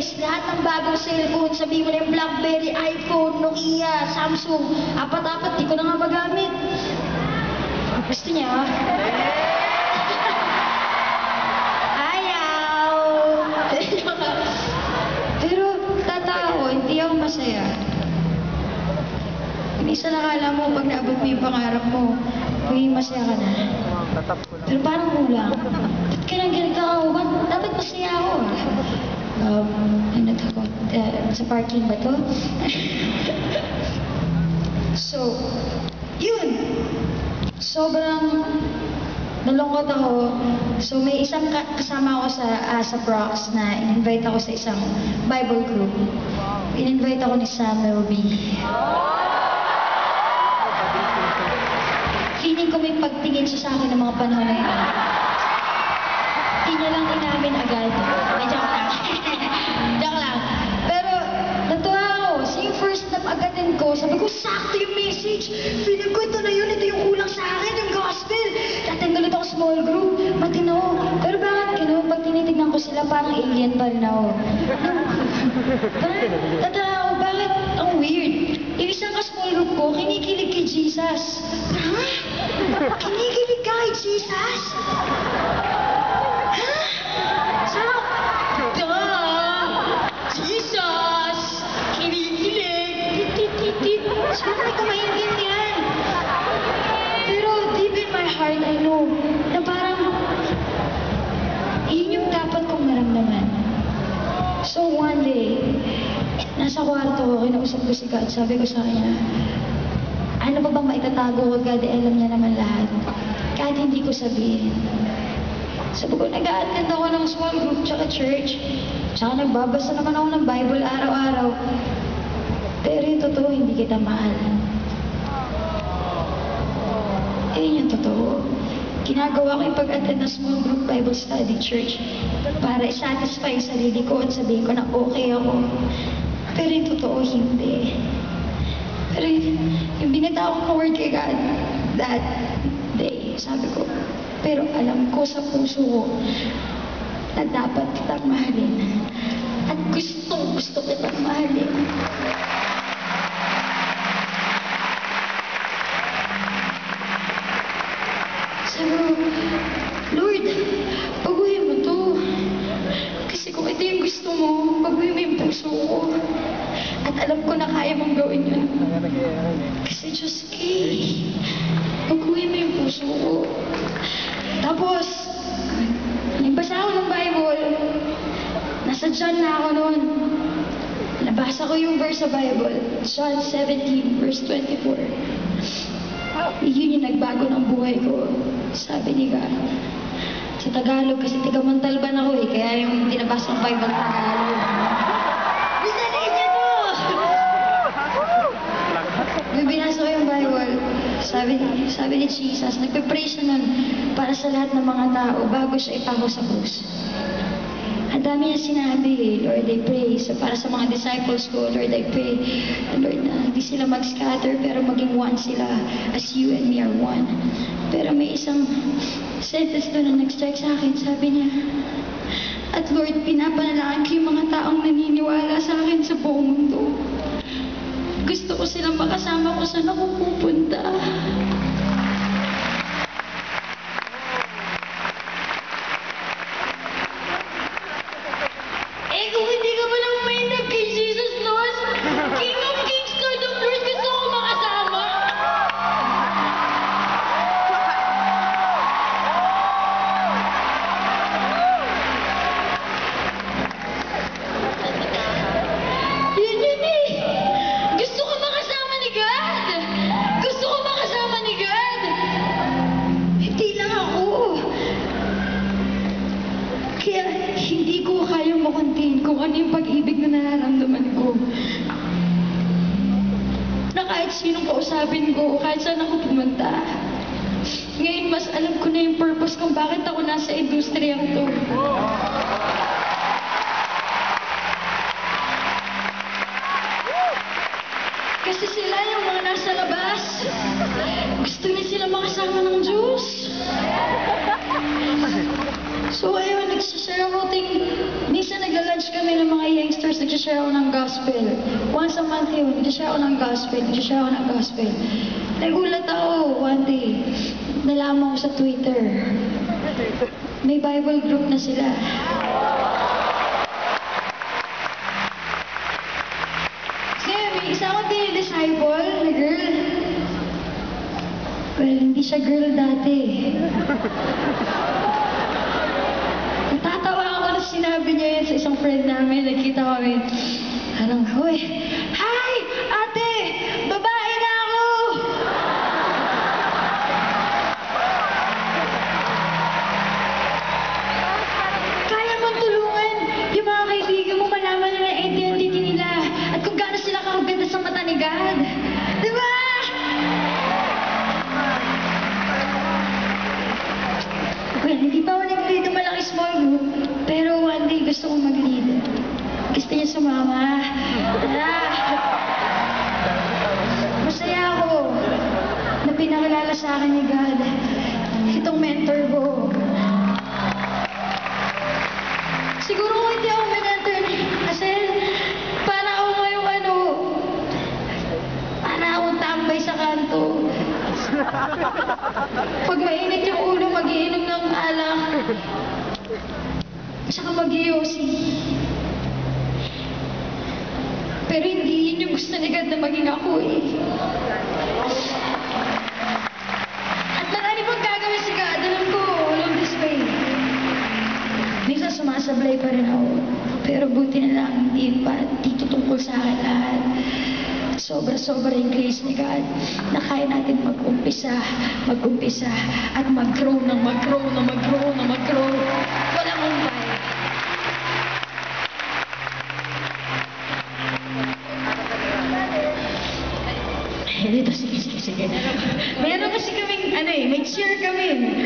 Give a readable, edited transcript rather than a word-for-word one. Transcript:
beses, lahat ng bagong cellphone, sabihin mo na yung BlackBerry, iPhone, Nokia, Samsung, apat-apat, di ko na nga magamit. Gusto niya? Ayaw! Pero tatao, hindi ako masaya. Minsan nakala mo, pag naabot mo yung pangarap mo, magiging masaya ka na. Pero parang kulang. Ba't ka nang ganito ako? Dapat masaya ako ano to? Sa parking ba to? So, yun. Sobrang nalungkot ako. So, may isang kasama ako sa Prox na in-invite ako sa isang Bible group. In-invite ako ni Samuel B. Feeling ko may pagtingin siya sa akin ng mga panahon na yun. Hindi niya lang inamin agad. May joke lang. Joke lang. Pero, natuwa ako. Yung first na agatin ko, sabi ko, sakto yung message. Feeling ko ito na yun. Ito yung kulang sa akin, yung gospel. Natinggalit ako small group. Matinaw. Pero bakit gano'n? Pag tinitignan ko sila, parang alien pa rin ako. Tatawa ako, bakit? Ang weird. Yung isang ka-small group ko, kinikilig kay Jesus. Ha? Kinikilig ka kay Jesus? Ha? So, Jesus! Kinikilig! Tit-tit-tit! Siyempre ko maintindihan. Pero deep in my heart, I know na parang yun yung dapat kong maramdaman. So one day, nasa kwarto ko, kinausap ko si God, sabi ko sa kanya, ano pa bang maitatago ko, God? Alam niya naman lahat. Kahit hindi ko sabihin. Sabi ko, nag-a-attend ako ng small group tsaka church. Tsaka nagbabasa naman ako ng Bible araw-araw. Pero yung totoo, hindi kita mahal. Yun yung totoo. Ginagawa ko yung pag-attend ng small group Bible study church para i-satisfy yung sarili ko at sabihin ko na okay ako. Pero yung totoo, hindi. Pero yung binitaw ko word kay God that day, sabi ko, pero alam ko sa puso ko na dapat kitang mahalin. At gusto kitang mahalin. Sabi ko, Lord, baguhin mo to. Kasi kung ito yung gusto mo, baguhin mo yung puso ko. At alam ko na kaya mong gawin yun. Kasi Diyos kay, baguhin mo yung puso ko. Tapos, nagbasa ako ng Bible. Nasa John na ako noon. Nabasa ko yung verse sa Bible. John 17, verse 24. Yun yung nagbago ng buhay ko. Sabi ni God. Sa Tagalog, kasi tiga-Montalban ako kaya yung tinabasa ng Bible Tagalog. Bisanin niya to! May binasa ko yung Bible. Sabi ni Jesus, nagpe-pray siya nun para sa lahat ng mga tao bago siya ipako sa krus. Ang dami niya sinabi, Lord, I pray. So para sa mga disciples ko, Lord, I pray, Lord, na hindi sila mag-scatter, pero maging one sila as you and me are one. Pero may isang sentence doon na nag-strike sa akin, sabi niya, at Lord, pinapanalangin ko yung mga taong naniniwala sa akin sa buong mundo. Gusto ko silang makasama ko saan ako pupunta. Kung hindi ka pa lang may kay Jesus, Lord, King of Kings, Lord of Lords, gusto ko makasama. Yun eh. Gusto ko makasama ni God. Gusto ko makasama ni God. Hindi lang ako. Kaya hindi ko kayang makontain kung ano yung pag-ibig na nararamdaman ko. Na kahit sinong kausapin ko, kahit saan ako pumunta. Ngayon, mas alam ko na yung purpose kung bakit ako nasa industriyang to. Kasi sila yung mga nasa labas. Gusto niya sila makasama ng Diyos. So ayun, nagsashare ako minsan nagla-lunch kami ng mga youngsters nag-share ako ng gospel. Once a month yun, nag-share ako ng gospel, nag-share ako ng gospel. Nagulat ako one day, nalaman ko sa Twitter, may Bible group na sila. Kasi may isa akong disciple na girl. Well, hindi siya girl dati. Natatawa ako na sinabi niya yun sa isang friend namin. Nagkita kami. Parang, hoy, hi! Ate! Babae na ako! Kaya mong tulungan yung mga kaibigan mo malaman na ang identity nila at kung gaano sila kakaganda sa mata ni God. Diba? Well, hindi pa ako nag-lead ng malaki small group, pero one day gusto kong mag-lead. Gusto niya sumama. Masaya ako na pinakilala sa akin ni God itong mentor ko. Siguro kung hindi ako mentor kasi para ako ngayong para akong tambay sa kanto. Pag mainit yung ulo, mag-iinom ng alak. Saka mag-iyosi. Pero hindi yun yung gusto ni God na maging ako eh. At marami pang gagawin si God. Alam ko, along this way. Minsan sumasablay pa rin ako. Pero buti na lang, hindi pa dito tungkol sa akin lahat. Sobra-sobra yung grace ni God na kaya natin mag-umpisa at mag-grow ng mag-grow na mag-grow na mag-grow. Walang umpay. Dito, sige. Meron kasi kaming, may cheer kami.